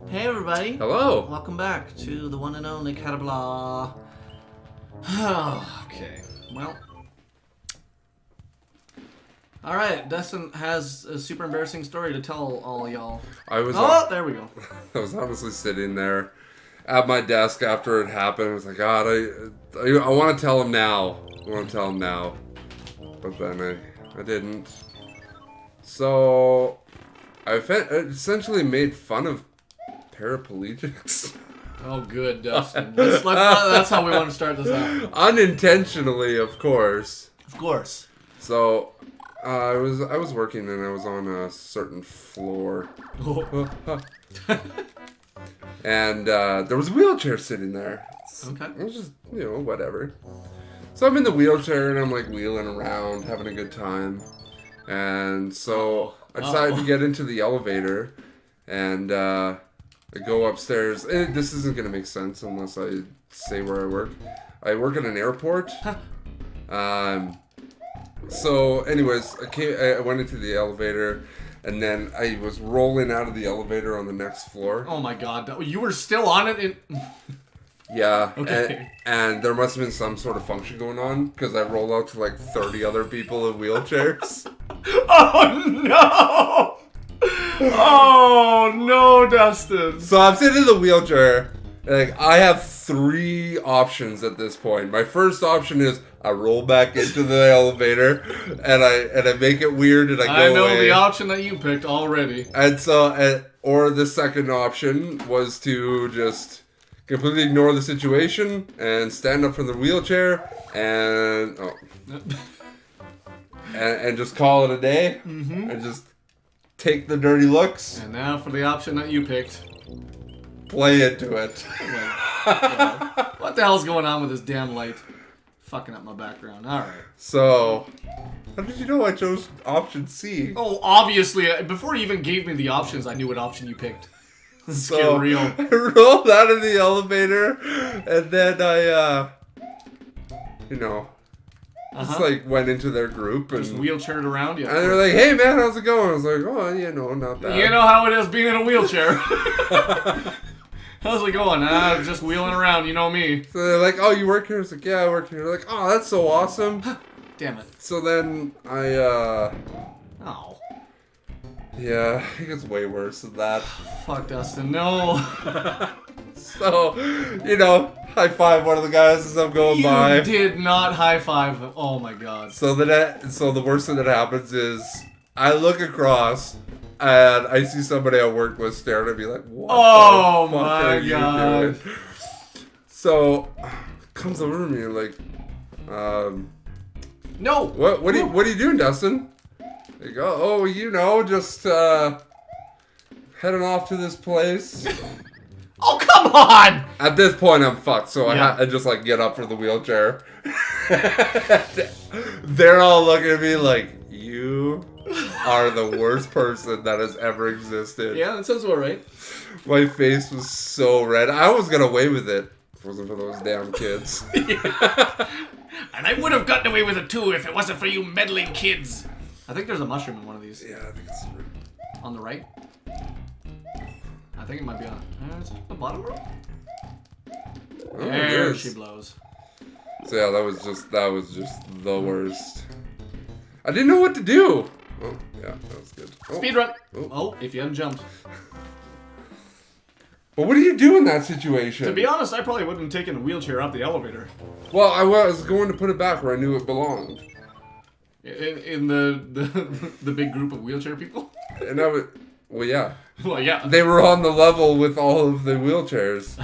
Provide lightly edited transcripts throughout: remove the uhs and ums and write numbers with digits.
Hey everybody. Hello. Welcome back to the one and only CattaBlah. Okay, well. Alright, Dustin has a super embarrassing story to tell all y'all. There we go. I was honestly sitting there at my desk after it happened. I was like, God, I want to tell him now. But then I didn't. So I essentially made fun of paraplegics. Oh, good, Dustin. That's how we want to start this out. Unintentionally, of course. Of course. So I was working and I was on a certain floor. And there was a wheelchair sitting there. Okay. It was just, whatever. So I'm in the wheelchair and I'm like wheeling around, having a good time. And so I decided to get into the elevator and I go upstairs. This isn't going to make sense unless I say where I work. I work at an airport. So anyways, I went into the elevator. And then I was rolling out of the elevator on the next floor. Oh my god. You were still on it? Yeah. Okay. And there must have been some sort of function going on. Because I rolled out to like 30 other people in wheelchairs. Oh no! Oh no, Dustin. So I'm sitting in the wheelchair. Like, I have 3 options at this point. My first option is I roll back into the elevator and I make it weird and I go know away. The option that you picked already. And so, or the second option was to just completely ignore the situation and stand up from the wheelchair and and just call it a day and just take the dirty looks. And now for the option that you picked. Play into it. What the hell's going on with this damn light? Fucking up my background. Alright. So, how did you know I chose option C? Oh, obviously. Before you even gave me the options, I knew what option you picked. Let's get real. I rolled out of the elevator, and then I, just like went into their group and just wheelchaired around. Yeah. And they're like, "Hey man, how's it going?" I was like, "Oh, not bad." You know how it is being in a wheelchair. How's it going? Just wheeling around, you know me. So they're like, "Oh, you work here?" I was like, "Yeah, I work here." They're like, "Oh, that's so awesome." Damn it. So then I, Oh. yeah, it gets way worse than that. Fuck, Dustin, no. So, high five one of the guys as I'm going by. You did not high five them. Oh my god. So the worst thing that happens is I look across and I see somebody I work with staring at me like, "What the fuck are you doing?" So comes over to me and like, no. What are you doing, Dustin? They go, just heading off to this place. Oh, come on! At this point, I'm fucked, so I just like get up from the wheelchair. They're all looking at me like, "You are the worst person that has ever existed." Yeah, that sounds alright. My face was so red. I almost got away with it if it wasn't for those damn kids. And I would have gotten away with it too if it wasn't for you meddling kids. I think there's a mushroom in one of these. Yeah, I think it's on the right. I think it might be on the bottom row. There she blows. So yeah, that was just the worst. I didn't know what to do. Oh yeah, that was good. Speed run. Oh, if you hadn't jumped. But what do you do in that situation? To be honest, I probably wouldn't have taken a wheelchair up the elevator. Well, I was going to put it back where I knew it belonged. In the big group of wheelchair people? And I would, well, yeah. Well, yeah. They were on the level with all of the wheelchairs.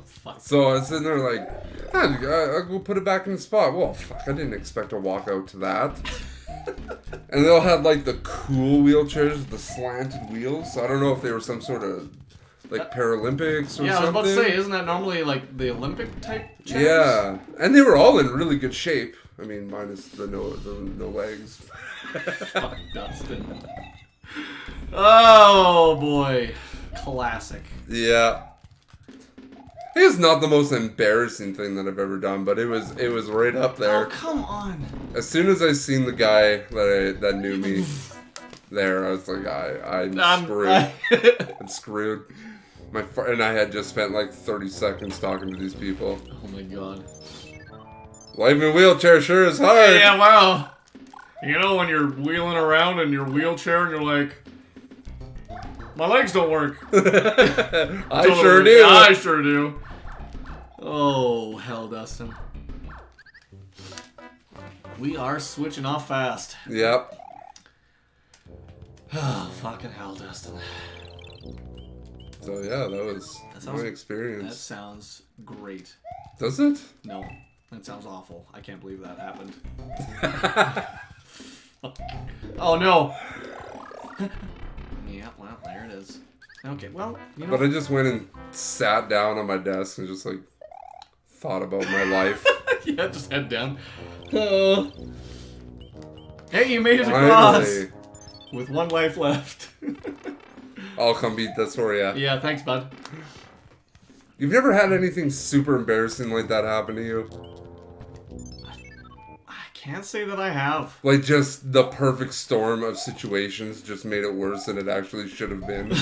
Fuck. So I was sitting there like, I'll go put it back in the spot. Well, fuck, I didn't expect to walk out to that. And they all had like the cool wheelchairs with the slanted wheels. So I don't know if they were some sort of like Paralympics or something. Yeah, I was about to say, isn't that normally like the Olympic type chairs? Yeah, and they were all in really good shape. I mean, minus the no legs. Fuck, Dustin. Oh boy, classic. Yeah. It's not the most embarrassing thing that I've ever done, but it was right up there. Oh, come on. As soon as I seen the guy that knew me there, I was like, I'm screwed. I'm screwed. And I had just spent like 30 seconds talking to these people. Oh my god. Life in a wheelchair sure is hard. Yeah, wow. You know when you're wheeling around in your wheelchair and you're like, my legs don't work. I sure do. I sure do. Oh, hell, Dustin. We are switching off fast. Yep. Oh, fucking hell, Dustin. So yeah, that was my experience. That sounds great. Does it? No, that sounds awful. I can't believe that happened. Oh no. Yeah, well, there it is. Okay, well, you know. But I just went and sat down on my desk and just like thought about my life. Yeah, just head down. Hey, you made it across. Finally. With one life left. I'll come beat this for you. Yeah, thanks, bud. You've never had anything super embarrassing like that happen to you? I can't say that I have. Like just the perfect storm of situations just made it worse than it actually should have been.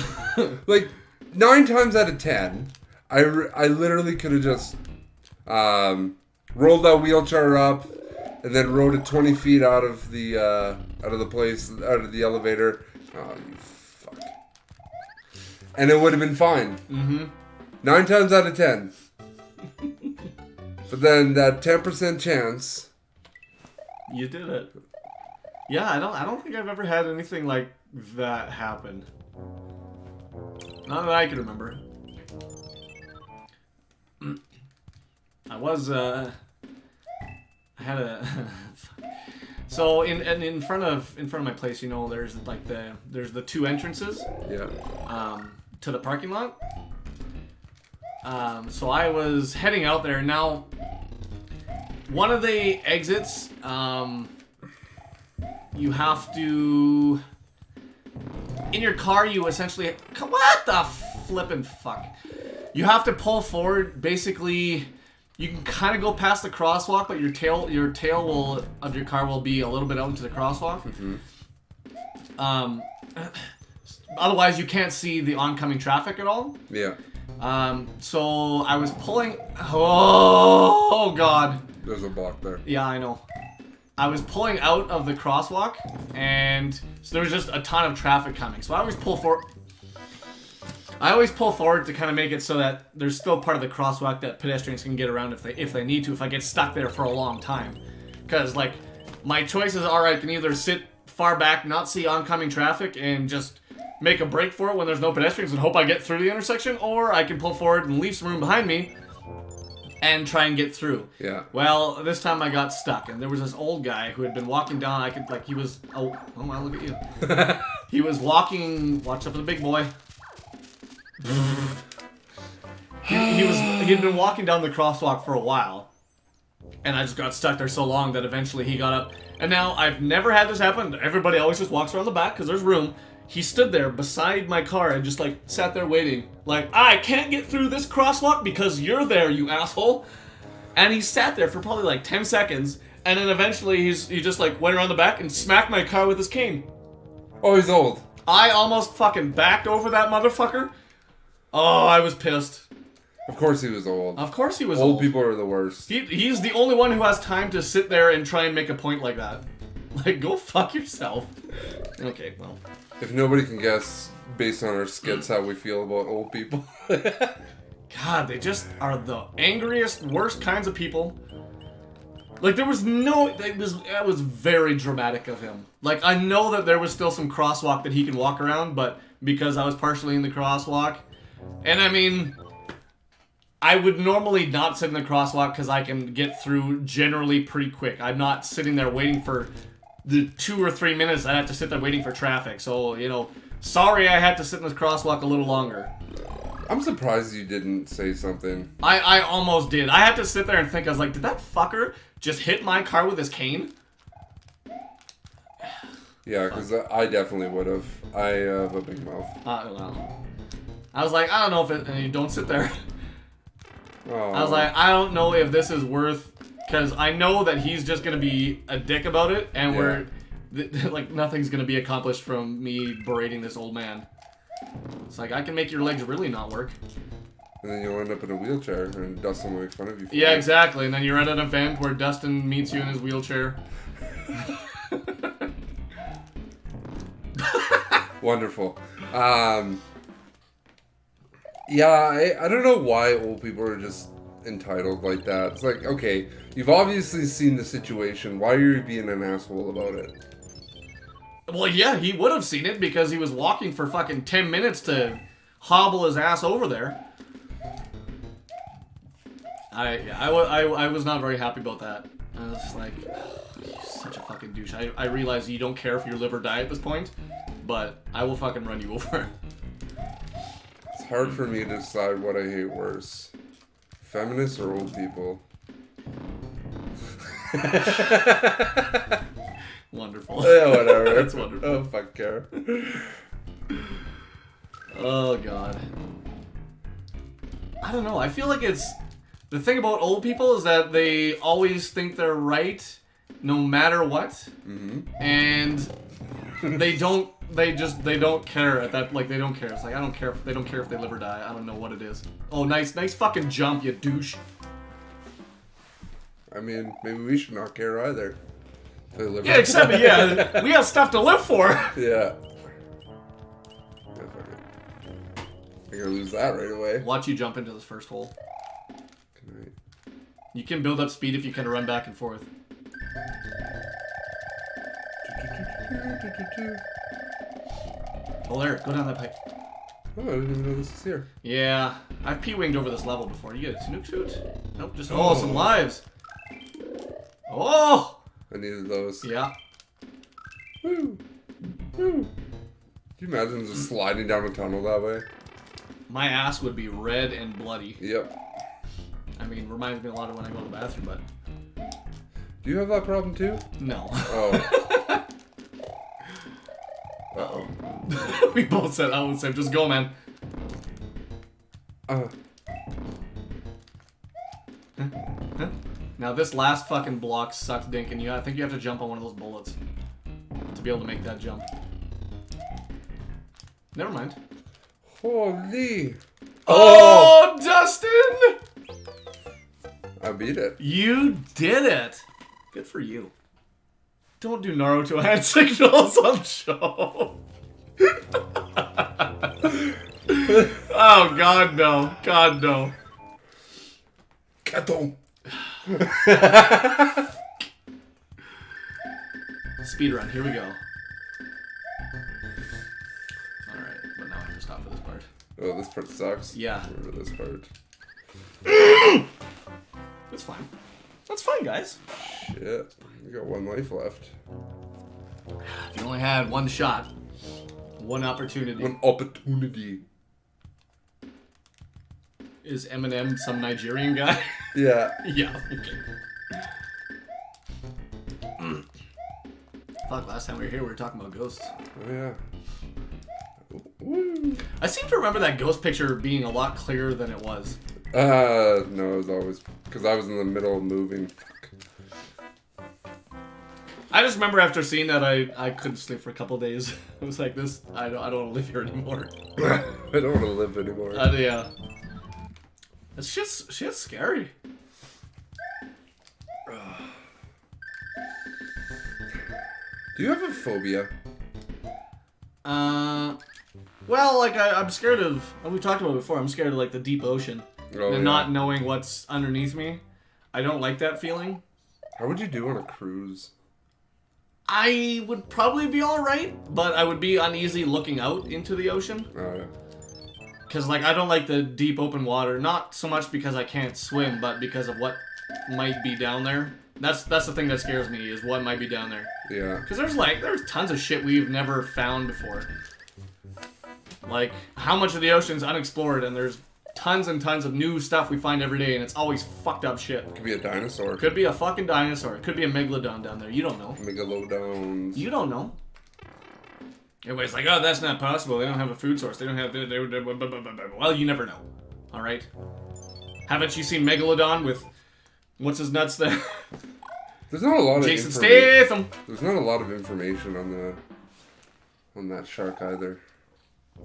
Like 9 times out of 10, I literally could have just rolled that wheelchair up and then rode it 20 feet out of the elevator. Oh, you fuck. And it would have been fine. Mm-hmm. 9 times out of 10. But then that 10% chance. You did it. Yeah, I don't think I've ever had anything like that happen. Not that I can remember. I had a so in front of my place, you know, there's like there's the 2 entrances. Yeah. To the parking lot. So I was heading out there. Now, one of the exits, you have to, in your car, you essentially, what the flippin' fuck? You have to pull forward, basically, you can kind of go past the crosswalk, but your tail of your car will be a little bit out into the crosswalk. Mm-hmm. Otherwise, you can't see the oncoming traffic at all. Yeah. So I was pulling. Oh God. There's a block there. Yeah, I know. I was pulling out of the crosswalk, and so there was just a ton of traffic coming. So I always pull forward. To kind of make it so that there's still part of the crosswalk that pedestrians can get around if they need to. If I get stuck there for a long time, because like my choices are I can either sit far back, not see oncoming traffic, and just make a break for it when there's no pedestrians and hope I get through the intersection, or I can pull forward and leave some room behind me and try and get through. Yeah. Well, this time I got stuck, and there was this old guy who had been walking down. He was, oh wow, look at you. He was walking, watch out for the big boy. He'd been walking down the crosswalk for a while, and I just got stuck there so long that eventually he got up. And now I've never had this happen. Everybody always just walks around the back because there's room. He stood there beside my car and just like sat there waiting. Like, I can't get through this crosswalk because you're there, you asshole. And he sat there for probably like 10 seconds. And then eventually he just like went around the back and smacked my car with his cane. Oh, he's old. I almost fucking backed over that motherfucker. Oh, I was pissed. Of course he was old. Of course he was old. Old people are the worst. He's the only one who has time to sit there and try and make a point like that. Like, go fuck yourself. Okay, well. If nobody can guess, based on our skits, how we feel about old people. God, they just are the angriest, worst kinds of people. Like, there was no... That was very dramatic of him. Like, I know that there was still some crosswalk that he can walk around, but because I was partially in the crosswalk... And, I mean... I would normally not sit in the crosswalk because I can get through generally pretty quick. I'm not sitting there waiting for the 2 or 3 minutes I had to sit there waiting for traffic. So, you know, sorry I had to sit in this crosswalk a little longer. I'm surprised you didn't say something. I almost did. I had to sit there and think, I was like, did that fucker just hit my car with his cane? Yeah, because I definitely would have. I have a big mouth. Well. I was like, I don't know if it... And you don't sit there. I was like, I don't know if this is worth, because I know that he's just gonna be a dick about it, and like nothing's gonna be accomplished from me berating this old man. It's like, I can make your legs really not work. And then you'll end up in a wheelchair, and Dustin will make fun of you for Yeah, it. exactly. And then you're at an event where Dustin meets you in his wheelchair. Wonderful. Yeah, I don't know why old people are just entitled like that. It's like, okay, you've obviously seen the situation. Why are you being an asshole about it? Well, yeah, he would have seen it because he was walking for fucking 10 minutes to hobble his ass over there. I was not very happy about that. I was like, oh, you're such a fucking douche. I realize you don't care if you live or die at this point, but I will fucking run you over. It's hard for me to decide what I hate worse. Feminists or old people? Wonderful. Yeah, whatever. That's wonderful. Oh, fuck care. Oh, God. I don't know. I feel like it's... The thing about old people is that they always think they're right no matter what. Mm-hmm. And they don't care at that, like, they don't care. It's like, I don't care. They don't care if they live or die. I don't know what it is. Oh, nice fucking jump, you douche. I mean, maybe we should not care either. If they live Yeah, except, yeah, we have stuff to live for. Yeah. I'm gonna lose that right away. Watch you jump into this first hole. Good night. You can build up speed if you can run back and forth. Oh, there. Go down that pipe. Oh, I didn't even know this was here. Yeah. I've P-winged over this level before. You get a snook suit? Nope, just... Oh, some lives. Oh! I needed those. Yeah. Woo! Woo! Can you imagine just sliding down a tunnel that way? My ass would be red and bloody. Yep. I mean, reminds me a lot of when I go to the bathroom, but... Do you have that problem too? No. Oh. Uh-oh. We both said, I would say, just go, man. Huh? Now, this last fucking block sucks dink, and I think you have to jump on one of those bullets to be able to make that jump. Never mind. Holy! Oh, Dustin! I beat it. You did it! Good for you. Don't do Naruto hand signals on the show. Oh, God, no. God, no. Kato! Speedrun, here we go. Alright, but now I have to stop for this part. Oh, this part sucks. Yeah. Remember this part. That's fine. That's fine, guys. Shit. We got one life left. If you only had one shot, one opportunity. One opportunity. Is Eminem some Nigerian guy? Yeah. Yeah, okay. Fuck, last time we were here, we were talking about ghosts. Oh, yeah. Woo. I seem to remember that ghost picture being a lot clearer than it was. No, it was always... Because I was in the middle of moving. Fuck. I just remember after seeing that, I couldn't sleep for a couple days. It was like, this, I don't want to live here anymore. I don't want to live anymore. Yeah. It's just, shit's scary. Do you have a phobia? Well, like, I'm scared of, and we talked about it before, I'm scared of, like, the deep ocean. Oh, and yeah. not knowing what's underneath me. I don't like that feeling. How would you do on a cruise? I would probably be alright, but I would be uneasy looking out into the ocean. Oh, yeah. Because, like, I don't like the deep open water. Not so much because I can't swim, but because of what might be down there. That's the thing that scares me, is what might be down there. Yeah. Because there's tons of shit we've never found before. Like, how much of the ocean's unexplored, and there's tons and tons of new stuff we find every day, and it's always fucked up shit. Could be a dinosaur. Could be a fucking dinosaur. It could be a megalodon down there. You don't know. Megalodons. You don't know. Everybody's like, oh, that's not possible. They don't have a food source. They don't have... Well, you never know. Alright? Haven't you seen Megalodon with what's his nuts there? There's not a lot of Jason Statham. There's not a lot of information on that shark either.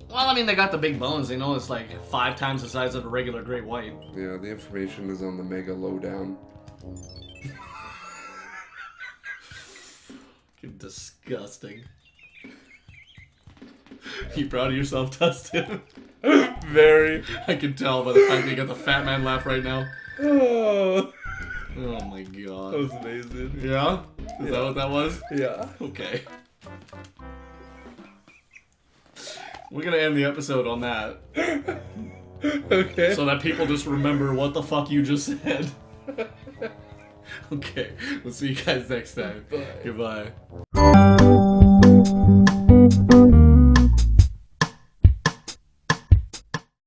Well, I mean, they got the big bones. They know it's like 5 times the size of a regular great white. Yeah, the information is on the mega lowdown. Disgusting. You proud of yourself, Dustin? Very. I can tell by the fact that you got the fat man laugh right now. Oh, Oh my god. that was amazing. Yeah? Is that what that was? Yeah. Okay. We're gonna end the episode on that. Okay. So that people just remember what the fuck you just said. Okay. We'll see you guys next time. Bye. Goodbye.